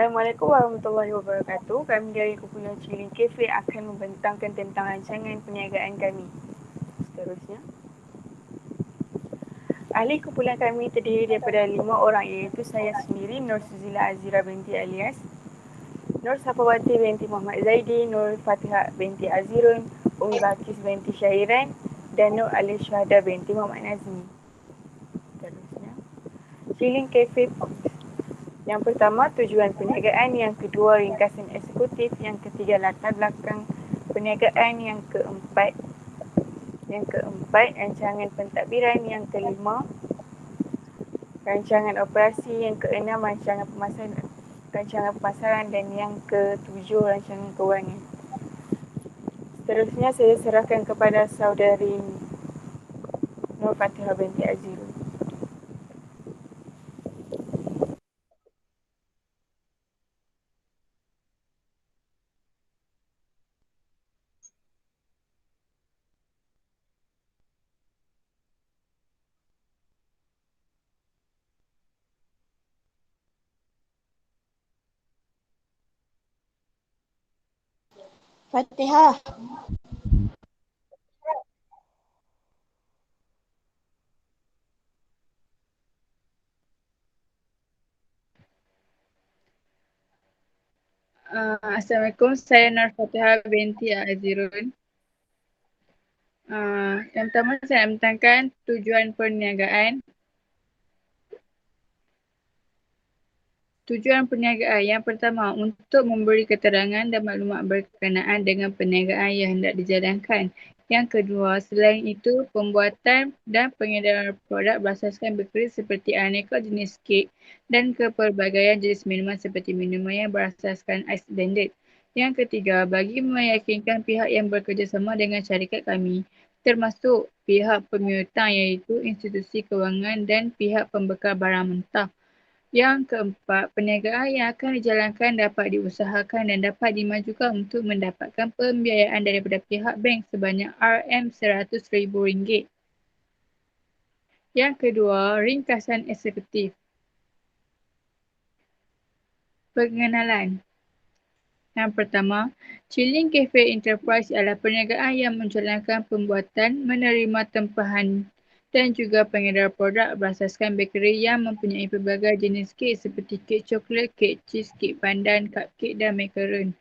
Assalamualaikum warahmatullahi wabarakatuh. Kami dari Kumpulan Chilling Cafe akan membentangkan tentang rancangan perniagaan kami. Seterusnya, ahli kumpulan kami terdiri daripada 5 orang, iaitu saya sendiri, Nur Suzila Azira binti Alias, Nur Safawati binti Muhammad Zaidi, Nur Fatihah binti Azirun, Umi Bakis binti Syahiran dan Nur Alif Syahda binti Muhammad Nazmi. Seterusnya, Chilling Cafe. Yang pertama, tujuan perniagaan. Yang kedua, ringkasan eksekutif. Yang ketiga, latar belakang perniagaan. Yang keempat, rancangan pentadbiran. Yang kelima, rancangan operasi. Yang keenam, rancangan pemasaran. Dan yang ketujuh, rancangan kewangan. Seterusnya, saya serahkan kepada saudari Nur Fatihah binti Azirun. Fatihah. Assalamualaikum, saya Nur Fatihah binti Azirun. Yang pertama saya membentangkan tujuan perniagaan. Tujuan perniagaan yang pertama, untuk memberi keterangan dan maklumat berkenaan dengan perniagaan yang hendak dijalankan. Yang kedua, selain itu, pembuatan dan pengedaran produk berasaskan bakery seperti aneka jenis kek dan kepelbagaian jenis minuman seperti minuman yang berasaskan ice blended. Yang ketiga, bagi meyakinkan pihak yang bekerjasama dengan syarikat kami, termasuk pihak pemiutang iaitu institusi kewangan dan pihak pembekal barang mentah. Yang keempat, perniagaan yang akan dijalankan dapat diusahakan dan dapat dimajukan untuk mendapatkan pembiayaan daripada pihak bank sebanyak RM100,000. Yang kedua, ringkasan eksekutif. Pengenalan. Yang pertama, Chilling Cafe Enterprise adalah perniagaan yang menjalankan pembuatan, menerima tempahan dan juga pengedar produk berasaskan bakery yang mempunyai pelbagai jenis kek seperti kek coklat, kek cheese, kek pandan, cupcake dan macaron.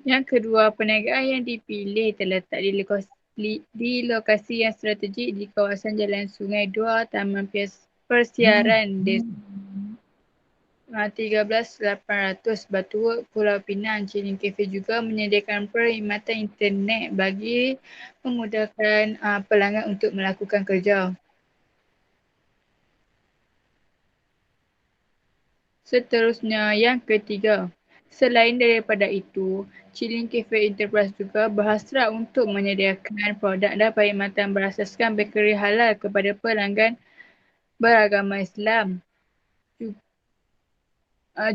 Yang kedua, perniagaan yang dipilih terletak di lokasi yang strategik di kawasan Jalan Sungai 2, Taman Persiaran Desa 13800 Batu Work, Pulau Pinang. Chilling Cafe juga menyediakan perkhidmatan internet bagi memudahkan pelanggan untuk melakukan kerja. Seterusnya, yang ketiga. Selain daripada itu, Chilling Cafe Enterprise juga berhasrat untuk menyediakan produk dan perkhidmatan berasaskan bakery halal kepada pelanggan beragama Islam.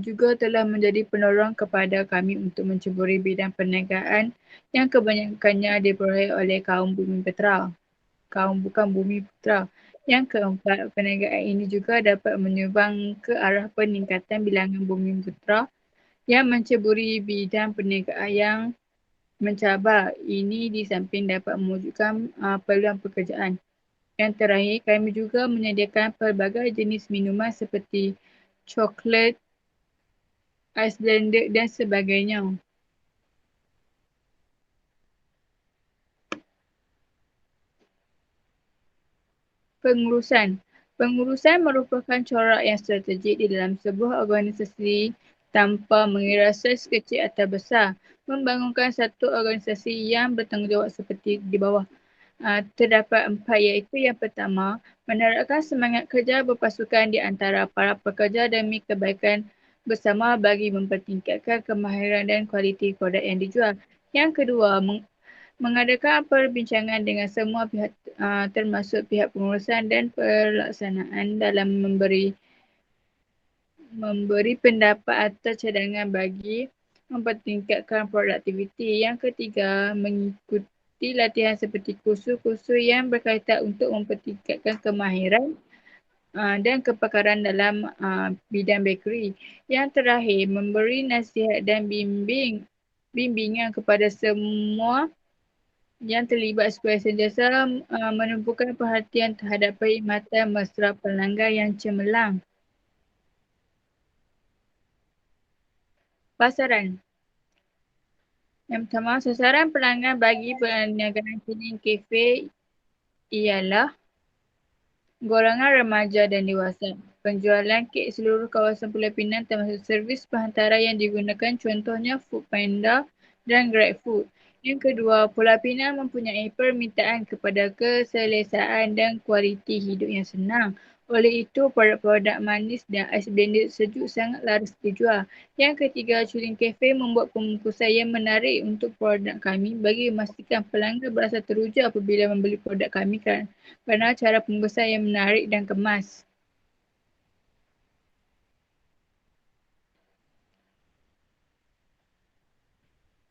Juga telah menjadi penolong kepada kami untuk menceburi bidang perniagaan yang kebanyakannya diperolehi oleh kaum Bumiputera. Bukan Bumiputera. Yang keempat, perniagaan ini juga dapat menyumbang ke arah peningkatan bilangan Bumiputera yang menceburi bidang perniagaan yang mencabar. Ini di samping dapat mewujudkan peluang pekerjaan. Yang terakhir, kami juga menyediakan pelbagai jenis minuman seperti coklat, ice blended dan sebagainya. Pengurusan. Pengurusan merupakan corak yang strategik di dalam sebuah organisasi tanpa mengira saiz kecil atau besar. Membangunkan satu organisasi yang bertanggungjawab seperti di bawah. Terdapat 4, iaitu yang pertama, menerapkan semangat kerja berpasukan di antara para pekerja demi kebaikan bersama bagi mempertingkatkan kemahiran dan kualiti produk yang dijual. Yang kedua, mengadakan perbincangan dengan semua pihak termasuk pihak pengurusan dan pelaksanaan dalam memberi pendapat atau cadangan bagi mempertingkatkan produktiviti. Yang ketiga, mengikuti latihan seperti kursus-kursus yang berkaitan untuk mempertingkatkan kemahiran dan kepakaran dalam bidang bakery. Yang terakhir, memberi nasihat dan bimbingan kepada semua yang terlibat supaya sentiasa menumpukan perhatian terhadap perkhidmatan mesra pelanggan yang cemerlang. Pasaran. Yang pertama, sasaran pelanggan bagi perniagaan keliling kafe ialah golongan remaja dan dewasa. Penjualan kek seluruh kawasan Pulau Pinang termasuk servis perhantaran yang digunakan, contohnya Foodpanda dan GrabFood. Yang kedua, Pulau Pinang mempunyai permintaan kepada keselesaan dan kualiti hidup yang senang. Oleh itu, produk-produk manis dan ais blended sejuk sangat laris dijual. Yang ketiga, Chuling Cafe membuat pembungkusan yang menarik untuk produk kami bagi memastikan pelanggan berasa teruja apabila membeli produk kami kerana cara pembungkusan yang menarik dan kemas.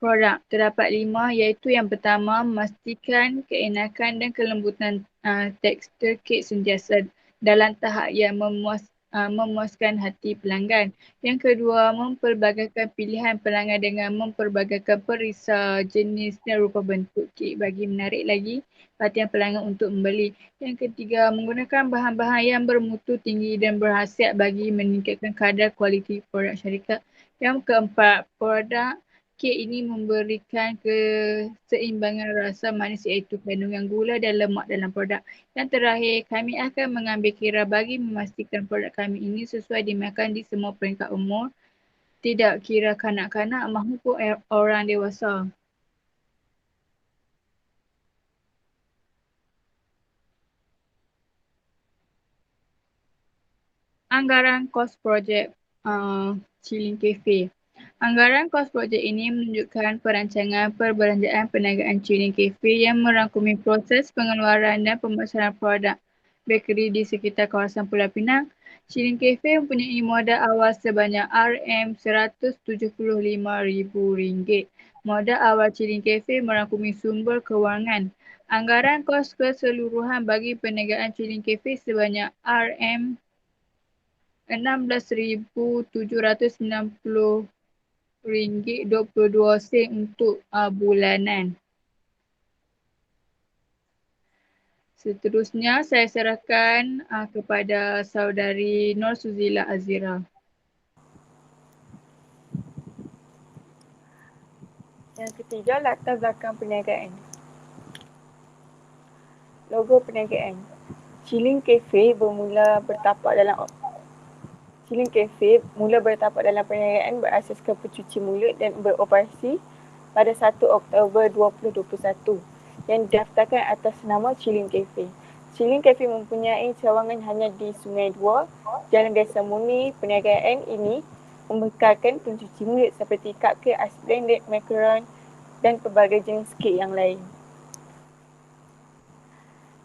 Produk terdapat 5 iaitu yang pertama, memastikan keenakan dan kelembutan tekstur kek sentiasa dalam tahap yang memuaskan hati pelanggan. Yang kedua, memperbagaikan pilihan pelanggan dengan memperbagaikan perisa jenis dan rupa bentuk kek bagi menarik lagi perhatian pelanggan untuk membeli. Yang ketiga, menggunakan bahan-bahan yang bermutu tinggi dan berkhasiat bagi meningkatkan kadar kualiti produk syarikat. Yang keempat, produk kek ini memberikan keseimbangan rasa manis iaitu kandungan gula dan lemak dalam produk. Yang terakhir, kami akan mengambil kira bagi memastikan produk kami ini sesuai dimakan di semua peringkat umur, tidak kira kanak-kanak maupun orang dewasa. Anggaran kos projek Chuling Cafe. Anggaran kos projek ini menunjukkan perancangan perbelanjaan perniagaan Chuling Cafe yang merangkumi proses pengeluaran dan pemasaran produk bakery di sekitar kawasan Pulau Pinang. Chuling Cafe mempunyai modal awal sebanyak RM175,000. Modal awal Chuling Cafe merangkumi sumber kewangan. Anggaran kos keseluruhan bagi perniagaan Chuling Cafe sebanyak RM16,790 untuk bulanan. Seterusnya saya serahkan kepada saudari Nur Suzila Azira. Yang ketiga, latar belakang perniagaan. Logo perniagaan. Chuling Cafe mula bertapak dalam perniagaan berasaskan pencuci mulut dan beroperasi pada 1 Oktober 2021 yang didaftarkan atas nama Chuling Cafe. Chuling Cafe mempunyai cawangan hanya di Sungai Dua, Jalan Desa Murni. Perniagaan ini membekalkan pencuci mulut seperti cupcake, ais blended, macaron dan pelbagai jenis kek yang lain.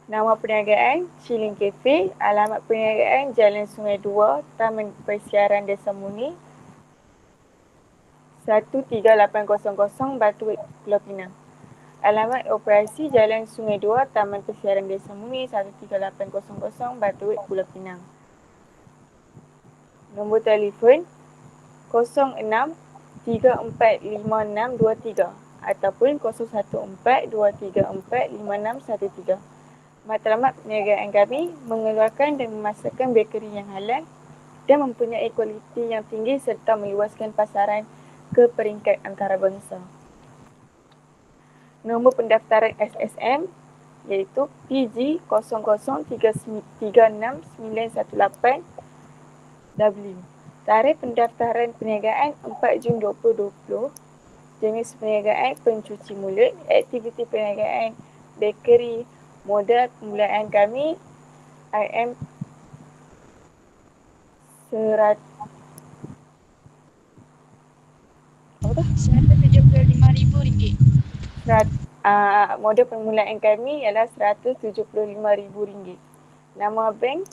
Nama perniagaan Chuling Cafe, alamat perniagaan Jalan Sungai Dua, Taman Persiaran Desa Murni 13800 Batuit, Pulau Pinang. Alamat operasi Jalan Sungai Dua, Taman Persiaran Desa Murni 13800 Batuit, Pulau Pinang. Nombor telefon 06345623 ataupun 0142345613. Matlamat perniagaan kami mengeluarkan dan memasarkan bakery yang halal dan mempunyai kualiti yang tinggi serta meluaskan pasaran ke peringkat antarabangsa. Nombor pendaftaran SSM iaitu PG003636918W. Tarikh pendaftaran perniagaan 4 Jun 2020. Jenis perniagaan pencuci mulut, aktiviti perniagaan bakery. Modal permulaan kami RM175,000. Modal permulaan kami ialah RM175,000. Nama bank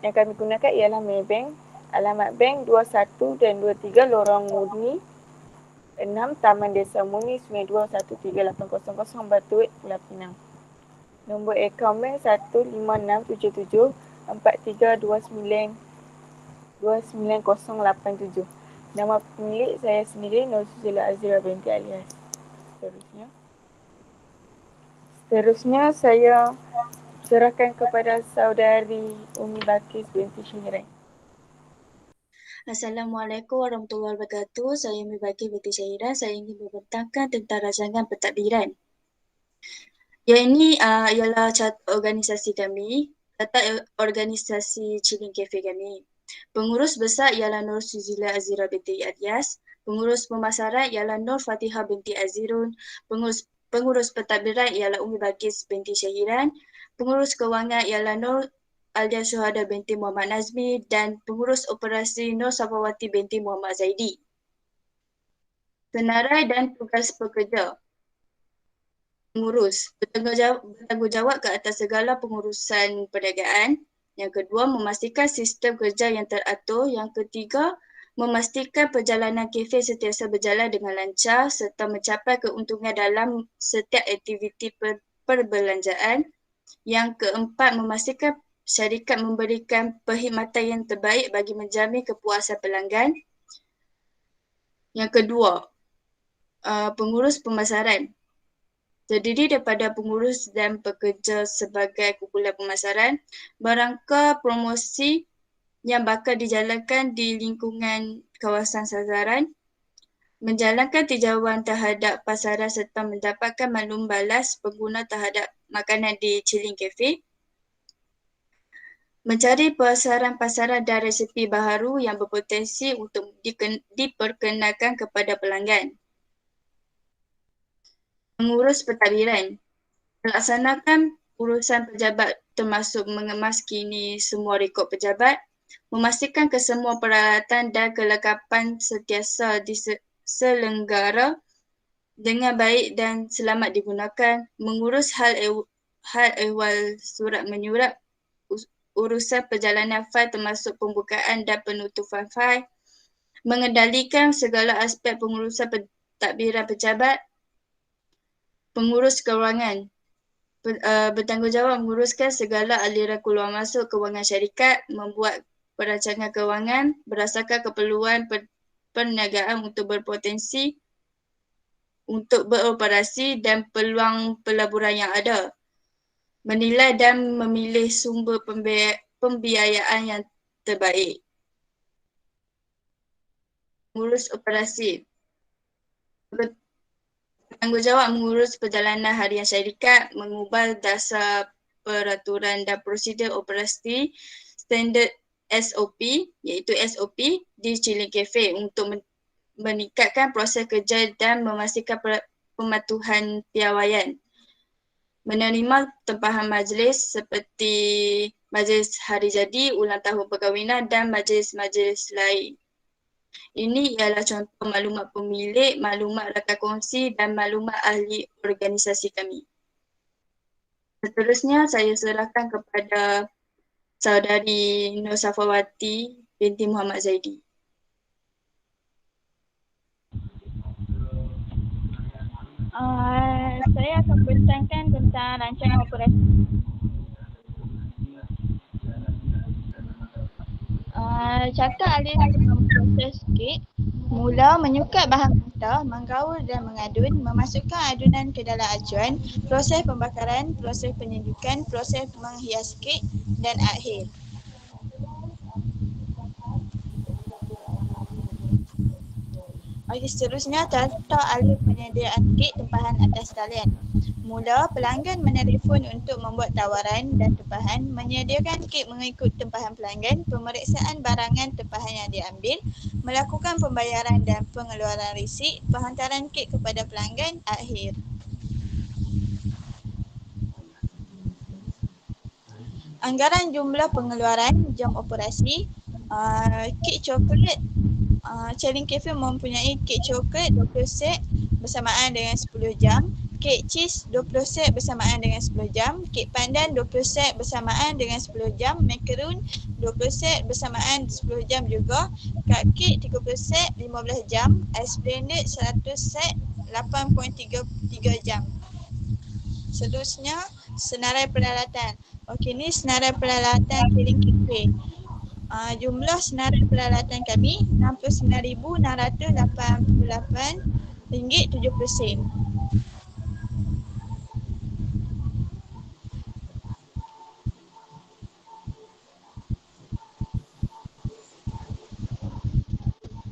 yang kami gunakan ialah Maybank. Alamat bank 21 dan 23 Lorong Murni 6 Taman Desa Murni Sungai Dua 13800 Batuit, Pulau Pinang. Nombor akaun bank 15677 4329 Nama pemilik saya sendiri Nur Suzila Azira binti Alias. Seterusnya saya serahkan kepada saudari Umi Bakis binti Syahiran. Assalamualaikum warahmatullahi wabarakatuh. Saya Umi Bakis binti Syahiran. Saya ingin membentangkan tentang rancangan pentadbiran. Yang ini ialah carta organisasi kami, carta organisasi Chilling Cafe kami. Pengurus besar ialah Nur Suzila Azira binti Alias. Pengurus pemasaran ialah Nur Fatihah binti Azirun. Pengurus pentadbiran ialah Umi Bakis binti Syahiran. Pengurus kewangan ialah Nur Alia Syuhada binti Muhammad Nazmi dan pengurus operasi Nur Safawati binti Muhammad Zaidi. Senarai dan tugas pekerja. Pengurus bertanggungjawab ke atas segala pengurusan perniagaan. Yang kedua, memastikan sistem kerja yang teratur. Yang ketiga, memastikan perjalanan kafe sentiasa berjalan dengan lancar serta mencapai keuntungan dalam setiap aktiviti perbelanjaan. Yang keempat, memastikan syarikat memberikan perkhidmatan yang terbaik bagi menjamin kepuasan pelanggan. Yang kedua, pengurus pemasaran. Terdiri daripada pengurus dan pekerja sebagai kumpulan pemasaran, merangka promosi yang bakal dijalankan di lingkungan kawasan sasaran, menjalankan tinjauan terhadap pasaran serta mendapatkan maklum balas pengguna terhadap makanan di Chilling Cafe, mencari pasaran-pasaran dan resepi baharu yang berpotensi untuk diperkenalkan kepada pelanggan. Mengurus pentadbiran. Melaksanakan urusan pejabat termasuk mengemas kini semua rekod pejabat, memastikan kesemua peralatan dan kelengkapan sentiasa diselenggara dengan baik dan selamat digunakan, mengurus hal ehwal surat menyurat, urusan perjalanan fail termasuk pembukaan dan penutupan fail, mengendalikan segala aspek pengurusan pentadbiran pejabat. Pengurus kewangan bertanggungjawab menguruskan segala aliran keluar masuk kewangan syarikat, membuat perancangan kewangan berdasarkan keperluan perniagaan untuk berpotensi untuk beroperasi dan peluang pelaburan yang ada, menilai dan memilih sumber pembiayaan yang terbaik. Mengurus operasi. Bertanggungjawab mengurus perjalanan harian syarikat, mengubah dasar peraturan dan prosedur operasi standard SOP iaitu SOP di Chilling Cafe untuk meningkatkan proses kerja dan memastikan pematuhan piawaian. Menerima tempahan majlis seperti majlis hari jadi, ulang tahun perkahwinan dan majlis-majlis lain. Ini ialah contoh maklumat pemilik, maklumat rakan kongsi dan maklumat ahli organisasi kami. Seterusnya saya serahkan kepada saudari Nur Safawati binti Muhammad Zaidi. Saya akan bentangkan tentang rancangan operasi. Cakap alih proses kek. Mula menyukat bahan mentah, menggaul dan mengadun, memasukkan adunan ke dalam acuan, proses pembakaran, proses penyejukan, proses menghias kek dan akhir. Okey, seterusnya tata alih penyediaan kek tempahan atas talian. Mula, pelanggan menelefon untuk membuat tawaran dan tempahan, menyediakan kek mengikut tempahan pelanggan, pemeriksaan barangan tempahan yang diambil, melakukan pembayaran dan pengeluaran resip, penghantaran kek kepada pelanggan, akhir. Anggaran jumlah pengeluaran jam operasi, kek coklat. Chilling Cafe mempunyai kek coklat 20 set bersamaan dengan 10 jam, kek cheese 20 set bersamaan dengan 10 jam, kek pandan 20 set bersamaan dengan 10 jam, macaron 20 set bersamaan 10 jam juga, cupcake 30 set 15 jam, ais blended 100 set 8.33 jam. Seterusnya, senarai peralatan. Okey, ni senarai peralatan Chilling Cafe. Jumlah senarai peralatan kami RM69,888.70.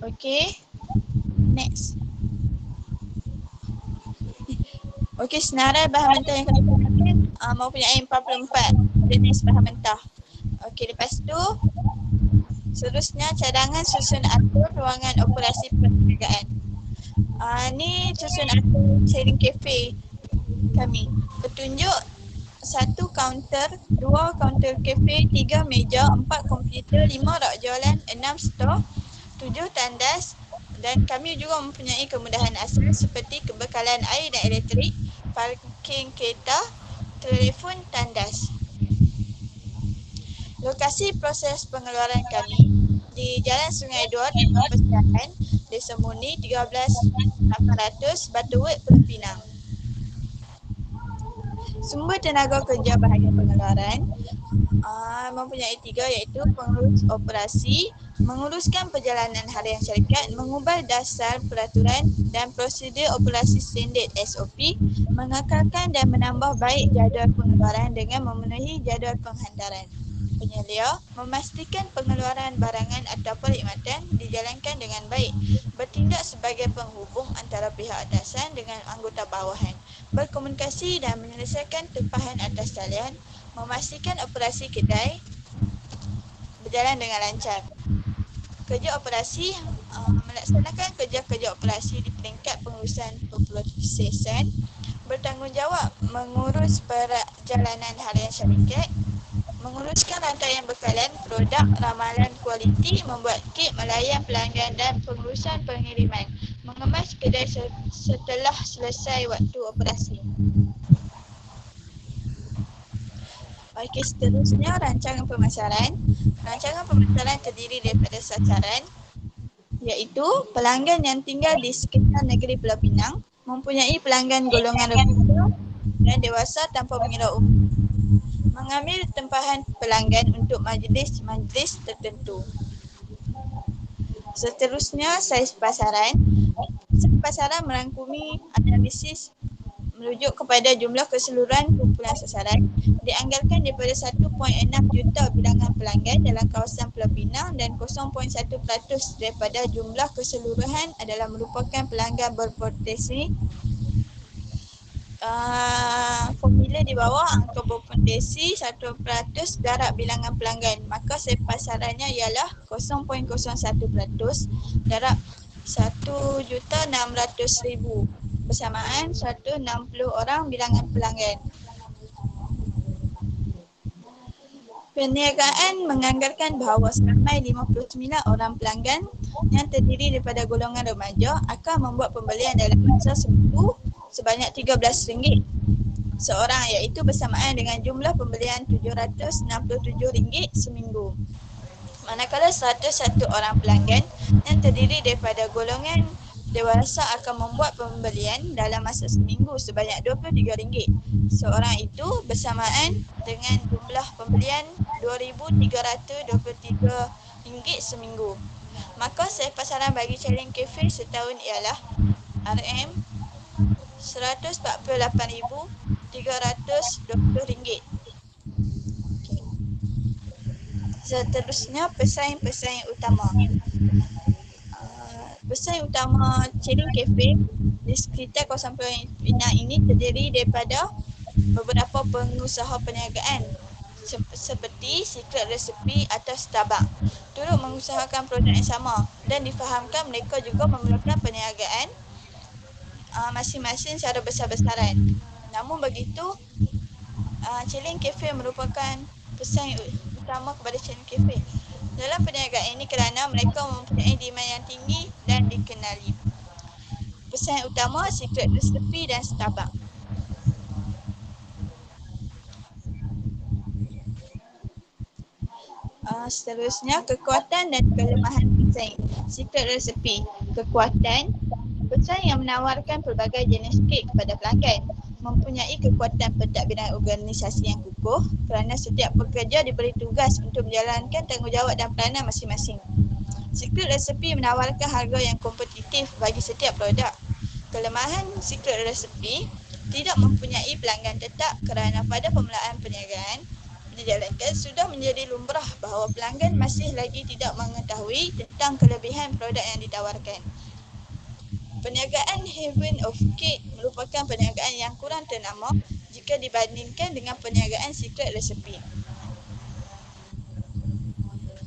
Okey, next. Okey, senarai bahan mentah yang kami gunakan mempunyai 44 jenis bahan mentah. Okey, lepas tu seterusnya cadangan susun atur ruangan operasi perniagaan. Ni susun atur Chilling Cafe kami. Petunjuk 1 kaunter, 2 kaunter kafe, 3 meja, 4 komputer, 5 rak jualan, 6 stor, 7 tandas dan kami juga mempunyai kemudahan asas seperti kebekalan air dan elektrik, parking kereta, telefon tandas. Lokasi proses pengeluaran kami di Jalan Sungai Dua, Taman Persiapan, Desa Murni 13,800 Butterworth, Pulau Pinang. Sumber tenaga kerja bahagian pengeluaran mempunyai 3 iaitu pengurus operasi, menguruskan perjalanan harian syarikat, mengubah dasar peraturan dan prosedur operasi standard SOP, mengekalkan dan menambah baik jadual pengeluaran dengan memenuhi jadual penghantaran. Penyelia memastikan pengeluaran barangan atau perkhidmatan dijalankan dengan baik, bertindak sebagai penghubung antara pihak atasan dengan anggota bawahan, berkomunikasi dan menyelesaikan tempahan atas talian, memastikan operasi kedai berjalan dengan lancar. Kerja operasi melaksanakan kerja-kerja operasi di peringkat pengurusan pemprosesan, bertanggungjawab mengurus perjalanan harian syarikat, menguruskan rantaian bekalan, produk, ramalan kualiti, membuat kit, melayan pelanggan dan pengurusan pengiriman, mengemas kedai setelah selesai waktu operasi. Okey, seterusnya rancangan pemasaran. Rancangan pemasaran terdiri daripada sasaran iaitu pelanggan yang tinggal di sekitar negeri Pulau Pinang, mempunyai pelanggan golongan remaja dan dewasa tanpa mengira umur, mengambil tempahan pelanggan untuk majlis-majlis tertentu. Seterusnya saiz pasaran. Saiz pasaran merangkumi analisis merujuk kepada jumlah keseluruhan kumpulan sasaran, dianggarkan daripada 1.6 juta bilangan pelanggan dalam kawasan Pulau Pinang dan 0.1% daripada jumlah keseluruhan adalah merupakan pelanggan berpotensi. Formula di bawah angka berpotensi 1% darab bilangan pelanggan, maka saiz pasarannya ialah 0.01% darab 1,600,000 bersamaan 160 orang bilangan pelanggan. Perniagaan menganggarkan bahawa seramai 59 orang pelanggan yang terdiri daripada golongan remaja akan membuat pembelian dalam masa seminggu sebanyak RM13 seorang, iaitu bersamaan dengan jumlah pembelian RM767 seminggu. Manakala 101 orang pelanggan yang terdiri daripada golongan dewasa akan membuat pembelian dalam masa seminggu sebanyak RM23 seorang, itu bersamaan dengan jumlah pembelian RM2,323 seminggu. Maka saiz pasaran bagi Chilling Cafe setahun ialah RM148,320. Seterusnya pesaing-pesaing utama. Pesaing utama Chilling Cafe di sekitar kawasan Pulau Pinang ini terdiri daripada beberapa pengusaha perniagaan seperti Secret Recipe atau Starbucks, turut mengusahakan produk yang sama dan difahamkan mereka juga memerlukan perniagaan masing-masing secara besar-besaran. Namun begitu, Chilling Cafe merupakan pesaing utama kepada Chilling Cafe dalam perniagaan ini kerana mereka mempunyai demand yang tinggi dan dikenali. Pesaing utama Secret Recipe dan Starbucks. Seterusnya kekuatan dan kelemahan pesaing. Secret Recipe. Kekuatan, Selain yang menawarkan pelbagai jenis kek kepada pelanggan, mempunyai kekuatan pentadbiran organisasi yang kukuh kerana setiap pekerja diberi tugas untuk menjalankan tanggungjawab dan peranan masing-masing. Secret Recipe menawarkan harga yang kompetitif bagi setiap produk. Kelemahan Secret Recipe tidak mempunyai pelanggan tetap kerana pada permulaan perniagaan dijalankan sudah menjadi lumrah bahawa pelanggan masih lagi tidak mengetahui tentang kelebihan produk yang ditawarkan. Perniagaan Heaven of Cake merupakan perniagaan yang kurang ternama jika dibandingkan dengan perniagaan Secret Recipe.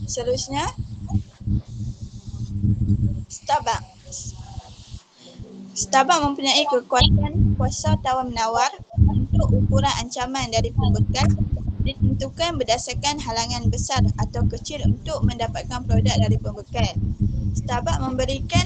Seterusnya, Starbucks. Starbucks mempunyai kekuatan kuasa tawar-menawar untuk ukuran ancaman dari pembekal ditentukan berdasarkan halangan besar atau kecil untuk mendapatkan produk dari pembekal. Starbucks memberikan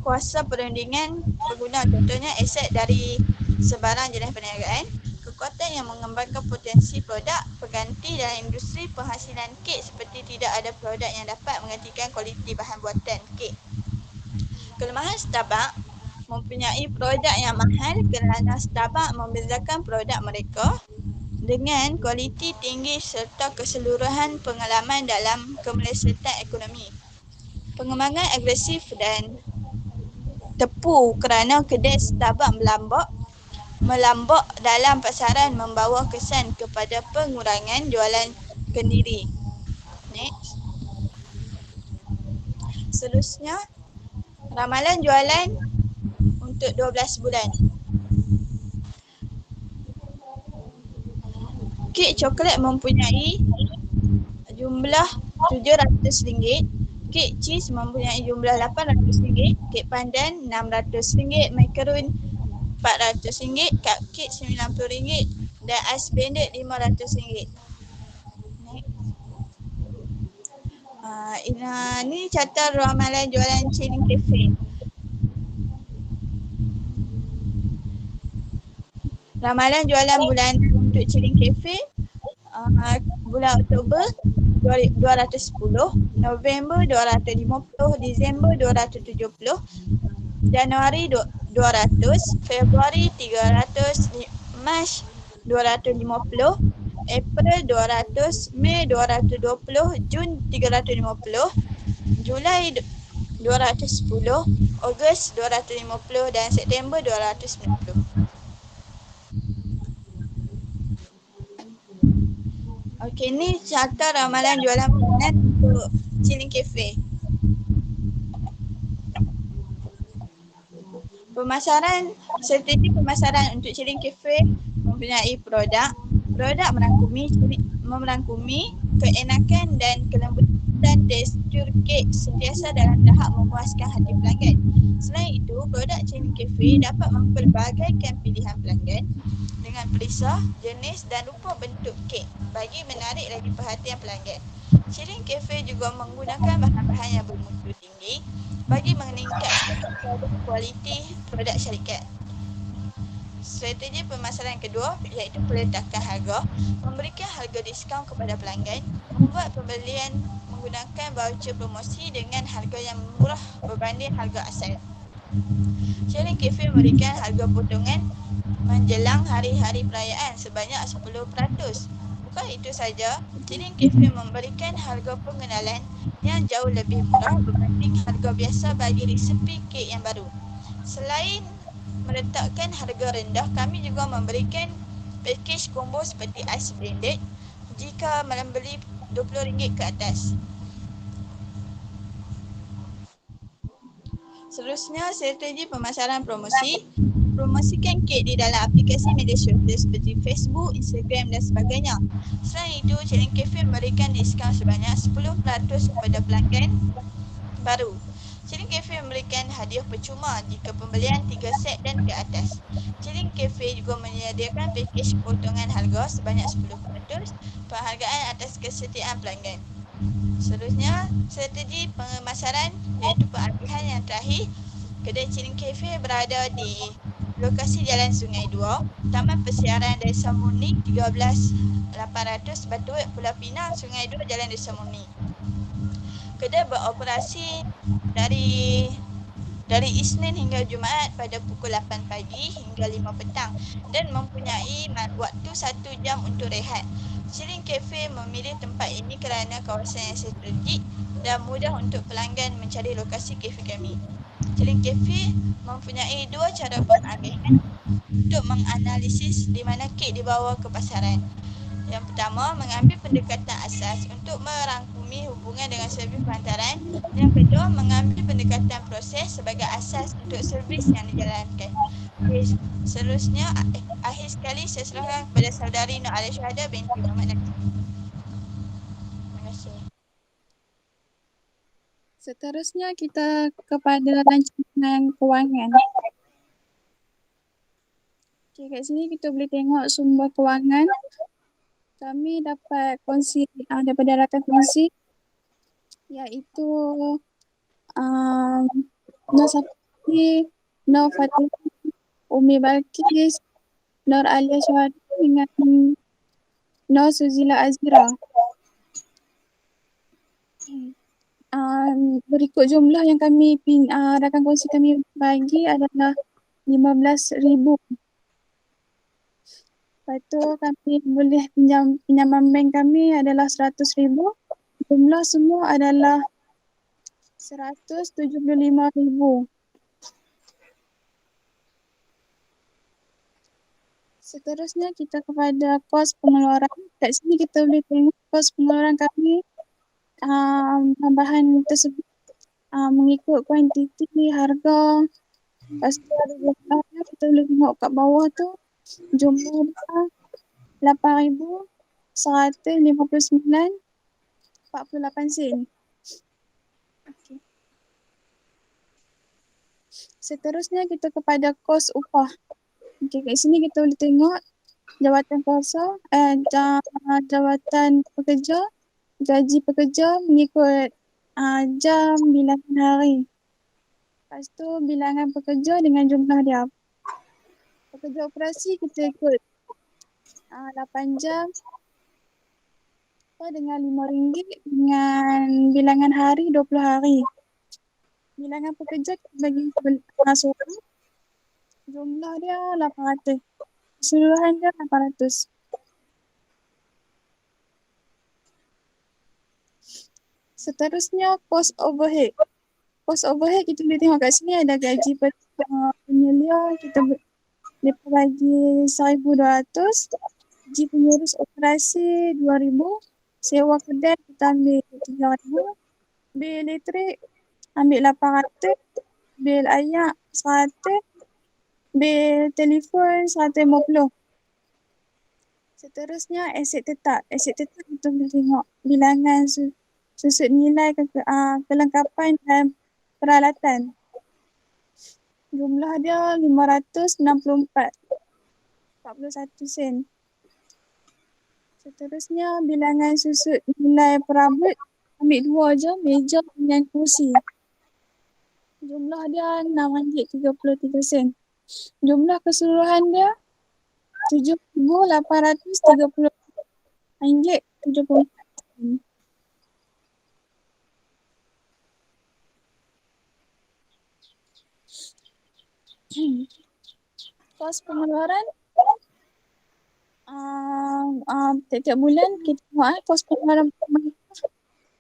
kuasa perundingan pengguna, contohnya aset dari sebarang jenis perniagaan, kekuatan yang mengembangkan potensi produk pengganti dalam industri penghasilan kek seperti tidak ada produk yang dapat menggantikan kualiti bahan buatan kek. Kelemahan Starbucks mempunyai produk yang mahal kerana Starbucks membezakan produk mereka dengan kualiti tinggi serta keseluruhan pengalaman dalam kemelesatan ekonomi. Pengembangan agresif dan tepu kerana kedai Starbucks melambak dalam pasaran membawa kesan kepada pengurangan jualan kendiri. Next. Seterusnya, ramalan jualan untuk 12 bulan. Kek coklat mempunyai jumlah RM700, kek cheese mempunyai jumlah RM800, kek pandan RM600, macaron RM400, cupcake RM90 dan ais blended RM500. Ini carta ramalan jualan Chilling Cafe. Ramalan jualan bulanan untuk Chilling Cafe bulan Oktober 210, November 250, Disember 270, Januari 200, Februari 300, Mac 250, April 200, Mei 220, Jun 350, Julai 210, Ogos 250 dan September 290. Okey, ni carta ramalan jualan bulanan untuk Chilling Cafe. Pemasaran, strategi pemasaran untuk Chilling Cafe mempunyai produk merangkumi keenakan dan kelembutan tekstur kek sentiasa dalam tahap memuaskan hati pelanggan. Selain itu, produk Chilling Cafe dapat mempelbagaikan pilihan pelanggan dengan perisah, jenis dan rupa bentuk kek bagi menarik lagi perhatian pelanggan. Chilling Cafe juga menggunakan bahan-bahan yang bermutu tinggi bagi meningkatkan kualiti produk syarikat. Strategi pemasaran kedua iaitu peletakan harga, memberikan harga diskaun kepada pelanggan, membuat pembelian menggunakan voucher promosi dengan harga yang murah berbanding harga asal. Chilling Cafe memberikan harga potongan menjelang hari-hari perayaan sebanyak 10%. Bukan itu saja, Chilling Cafe memberikan harga pengenalan yang jauh lebih murah berbanding harga biasa bagi resepi kek yang baru. Selain meletakkan harga rendah, kami juga memberikan pakej combo seperti ais blended jika membeli RM20 ke atas. Seterusnya, strategi pemasaran promosi. Promosikan kek di dalam aplikasi media sosial seperti Facebook, Instagram dan sebagainya. Selain itu, Chilling Cafe memberikan diskaun sebanyak 10% kepada pelanggan baru. Chilling Cafe memberikan hadiah percuma jika pembelian 3 set dan ke atas. Chilling Cafe juga menyediakan pakej potongan harga sebanyak 10% penghargaan atas kesetiaan pelanggan. Seterusnya, strategi pemasaran iaitu pengalihan yang terakhir. Kedai Chilling Cafe berada di lokasi Jalan Sungai 2, Taman Persiaran Desa Murni 13800 Batuut, Pulau Pinang, Sungai 2, Jalan Desa Murni. Kedai beroperasi dari dari Isnin hingga Jumaat pada pukul 8 pagi hingga 5 petang dan mempunyai waktu 1 jam untuk rehat. Chilling Cafe memilih tempat ini kerana kawasan yang strategik dan mudah untuk pelanggan mencari lokasi kafe kami. Chilling Cafe mempunyai dua cara pengalihan untuk menganalisis di mana kek dibawa ke pasaran. Yang pertama, mengambil pendekatan asas untuk merangkumi hubungan dengan servis perantaran. Yang kedua, mengambil pendekatan proses sebagai asas untuk servis yang dijalankan. Okay, seterusnya, akhir sekali saya serahkan kepada saudari Nur Alia Syuhada binti Muhammad Najib. Terima kasih. Seterusnya kita kepada rancangan kewangan. Okay, kat sini kita boleh tengok sumber kewangan. Kami dapat kongsi daripada rakan kongsi iaitu Nur Safri, Nur Fatimah, Umi Balkis, Nur Alia Syuhada dengan Nur Suzila Azira. Berikut jumlah yang kami rakan kongsi kami bagi adalah 15,000. Lepas tu kami boleh pinjaman bank kami adalah 100,000. Jumlah semua adalah 175,000. Seterusnya kita kepada kos pengeluaran. Kat sini kita boleh tengok kos pengeluaran kami tambahan tersebut mengikut kuantiti, harga. Lepas tu ada jumlahnya, kita boleh tengok kat bawah tu. Jumlah dia 8,159.48 sen. Okay. Seterusnya kita kepada kos upah. Okay, kat sini kita boleh tengok jawatan kuasa, jawatan pekerja, gaji pekerja mengikut jam, bilangan hari. Lepas tu bilangan pekerja dengan jumlah dia. Pekerja operasi kita ikut 8 jam dengan RM5 dengan bilangan hari 20 hari. Bilangan pekerja kita bagi seorang. Jumlah dia 800. Keseluruhan dia 800. Seterusnya kos overhead. Kos overhead kita boleh tengok kat sini ada gaji penyelia kita bagi 1,200. Gaji pengurus operasi 2,000. Sewa kedai kita ambil 3,000. Bil elektrik ambil 800. Bil air 100. Bil telefon 150. Seterusnya aset tetap. Aset tetap kita boleh tengok bilangan susut nilai kelengkapan dan peralatan. Jumlah dia 564.41 sen. Seterusnya bilangan susut nilai perabot ambil 2 je, meja dengan kursi. Jumlah dia RM6.33 sen. Jumlah keseluruhan dia RM7,830.74 sen. Kos pengeluaran tiap bulan kita tengok kos pengeluaran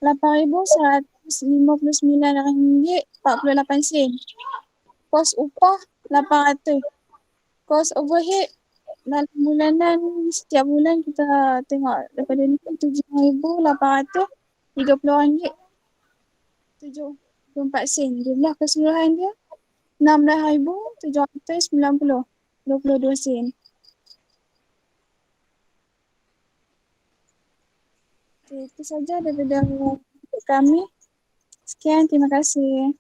RM8,159.48 sen. Kos upah 800. Kos overhead dalam bulanan setiap bulan kita tengok daripada ni RM7,830.74 sen. Jumlah keseluruhan dia RM16,790.22 sen. Okay, itu saja daripada kami. Sekian, terima kasih.